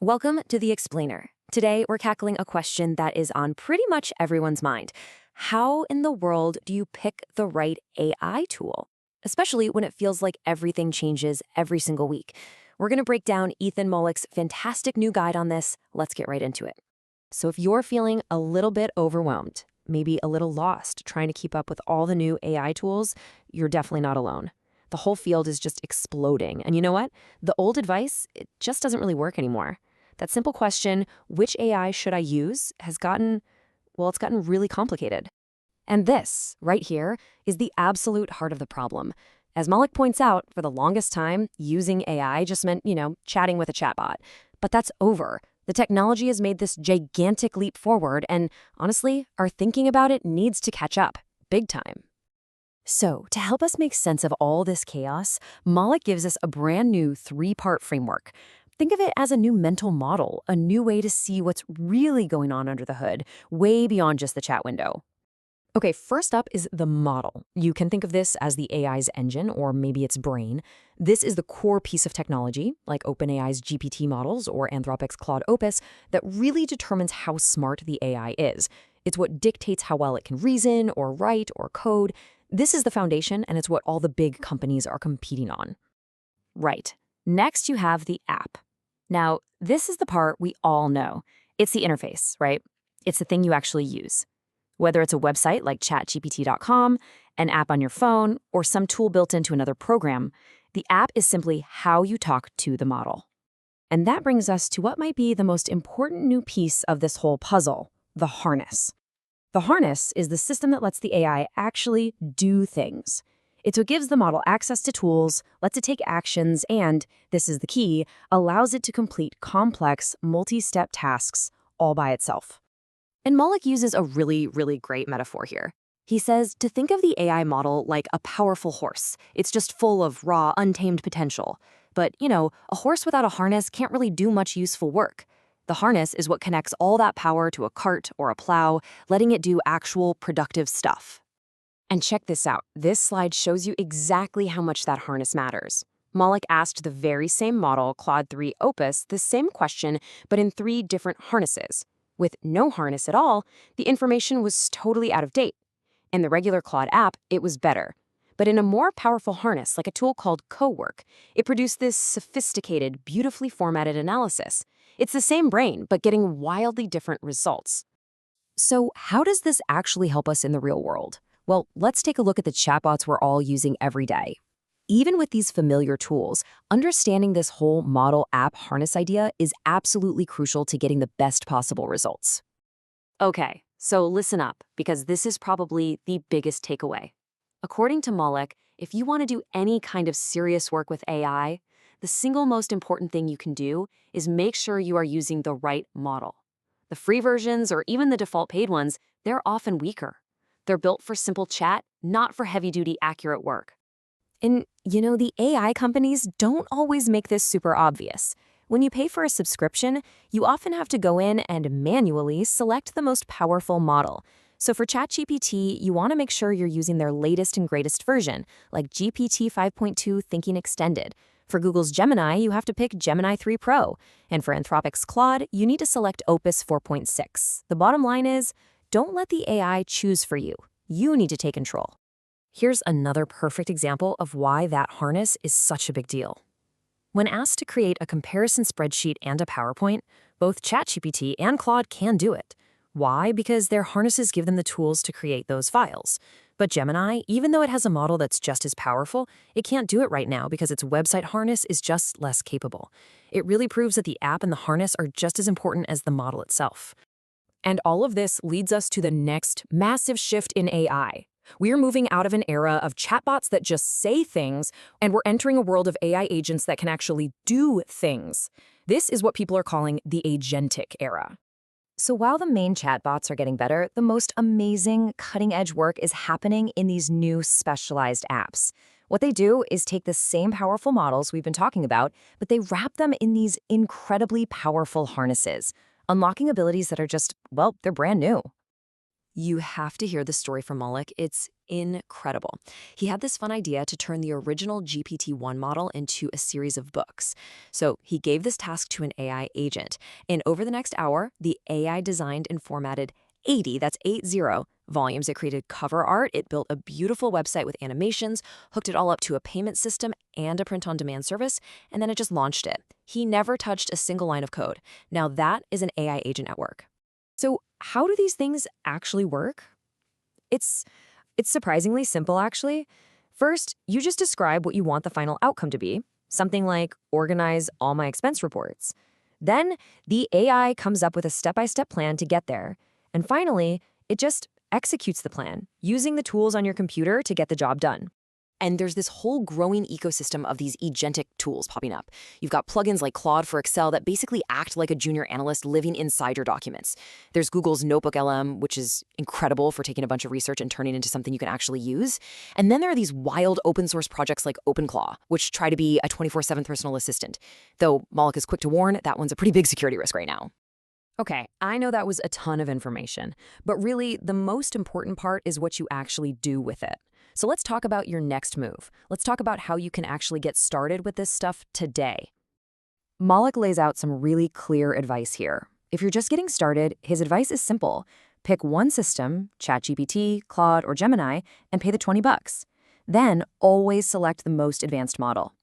Welcome to The Explainer. Today, we're tackling a question that is on pretty much everyone's mind. How in the world do you pick the right AI tool? Especially when it feels like everything changes every single week. We're going to break down Ethan Mollick's fantastic new guide on this. Let's get right into it. So if you're feeling a little bit overwhelmed, maybe a little lost trying to keep up with all the new AI tools, you're definitely not alone. The whole field is just exploding. And you know what? The old advice, it just doesn't really work anymore. That simple question, which AI should I use, has gotten really complicated. And this, right here, is the absolute heart of the problem. As Mollick points out, for the longest time, using AI just meant, chatting with a chatbot. But that's over. The technology has made this gigantic leap forward, and honestly, our thinking about it needs to catch up, big time. So, to help us make sense of all this chaos, Mollick gives us a brand new 3-part framework. Think of it as a new mental model, a new way to see what's really going on under the hood, way beyond just the chat window. Okay, first up is the model. You can think of this as the AI's engine, or maybe its brain. This is the core piece of technology, like OpenAI's GPT models or Anthropic's Claude Opus, that really determines how smart the AI is. It's what dictates how well it can reason, or write, or code. This is the foundation, and it's what all the big companies are competing on. Right. Next, you have the app. Now, this is the part we all know. It's the interface, right? It's the thing you actually use. Whether it's a website like chatgpt.com, an app on your phone, or some tool built into another program, the app is simply how you talk to the model. And that brings us to what might be the most important new piece of this whole puzzle, the harness. The harness is the system that lets the AI actually do things. It's what gives the model access to tools, lets it take actions, and, this is the key, allows it to complete complex, multi-step tasks all by itself. And Mollick uses a really great metaphor here. He says to think of the AI model like a powerful horse. It's just full of raw, untamed potential. But, a horse without a harness can't really do much useful work. The harness is what connects all that power to a cart or a plow, letting it do actual productive stuff. And check this out. This slide shows you exactly how much that harness matters. Mollick asked the very same model, Claude 3 Opus, the same question, but in 3 different harnesses. With no harness at all, the information was totally out of date. In the regular Claude app, it was better. But in a more powerful harness, like a tool called Cowork, it produced this sophisticated, beautifully formatted analysis. It's the same brain, but getting wildly different results. So how does this actually help us in the real world? Well, let's take a look at the chatbots we're all using every day. Even with these familiar tools, understanding this whole model app harness idea is absolutely crucial to getting the best possible results. Okay, so listen up, because this is probably the biggest takeaway. According to Mollick, if you want to do any kind of serious work with AI, the single most important thing you can do is make sure you are using the right model. The free versions, or even the default paid ones, they're often weaker. They're built for simple chat, not for heavy-duty accurate work. And, the AI companies don't always make this super obvious. When you pay for a subscription, you often have to go in and manually select the most powerful model. So for ChatGPT, you want to make sure you're using their latest and greatest version, like GPT 5.2 Thinking Extended. For Google's Gemini, you have to pick Gemini 3 Pro. And for Anthropic's Claude, you need to select Opus 4.6. The bottom line is, don't let the AI choose for you. You need to take control. Here's another perfect example of why that harness is such a big deal. When asked to create a comparison spreadsheet and a PowerPoint, both ChatGPT and Claude can do it. Why? Because their harnesses give them the tools to create those files. But Gemini, even though it has a model that's just as powerful, it can't do it right now because its website harness is just less capable. It really proves that the app and the harness are just as important as the model itself. And all of this leads us to the next massive shift in AI. We're moving out of an era of chatbots that just say things, and we're entering a world of AI agents that can actually do things. This is what people are calling the Agentic Era. So while the main chatbots are getting better, the most amazing, cutting-edge work is happening in these new specialized apps. What they do is take the same powerful models we've been talking about, but they wrap them in these incredibly powerful harnesses, unlocking abilities that are just, they're brand new. You have to hear the story from Mollick. It's incredible. He had this fun idea to turn the original GPT-1 model into a series of books. So he gave this task to an AI agent. And over the next hour, the AI designed and formatted 80, that's 80, volumes. It created cover art. It built a beautiful website with animations, hooked it all up to a payment system and a print-on-demand service, and then it just launched it. He never touched a single line of code. Now that is an AI agent at work. So how do these things actually work? It's it's surprisingly simple, actually. First, you just describe what you want the final outcome to be, something like organize all my expense reports. Then the AI comes up with a step-by-step plan to get there. And finally, it just executes the plan, using the tools on your computer to get the job done. And there's this whole growing ecosystem of these agentic tools popping up. You've got plugins like Claude for Excel that basically act like a junior analyst living inside your documents. There's Google's Notebook LM, which is incredible for taking a bunch of research and turning it into something you can actually use. And then there are these wild open source projects like OpenClaw, which try to be a 24/7 personal assistant. Though Mollick is quick to warn, that one's a pretty big security risk right now. Okay, I know that was a ton of information, but really the most important part is what you actually do with it. So let's talk about your next move. Let's talk about how you can actually get started with this stuff today. Mollick lays out some really clear advice here. If you're just getting started, his advice is simple. Pick one system, ChatGPT, Claude, or Gemini, and pay the $20. Then always select the most advanced model.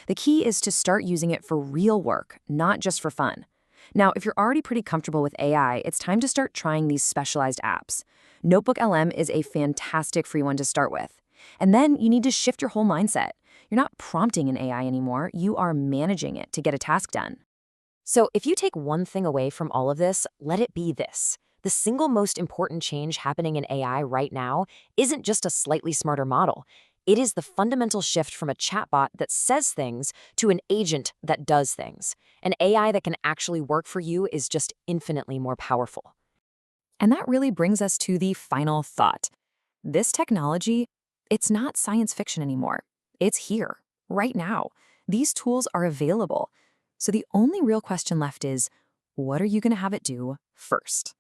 The key is to start using it for real work, not just for fun. Now, if you're already pretty comfortable with AI, it's time to start trying these specialized apps. Notebook LM is a fantastic free one to start with. And then you need to shift your whole mindset. You're not prompting an AI anymore, you are managing it to get a task done. So if you take one thing away from all of this, let it be this. The single most important change happening in AI right now isn't just a slightly smarter model. It is the fundamental shift from a chatbot that says things to an agent that does things. An AI that can actually work for you is just infinitely more powerful. And that really brings us to the final thought. This technology, it's not science fiction anymore. It's here, right now. These tools are available. So the only real question left is, what are you going to have it do first?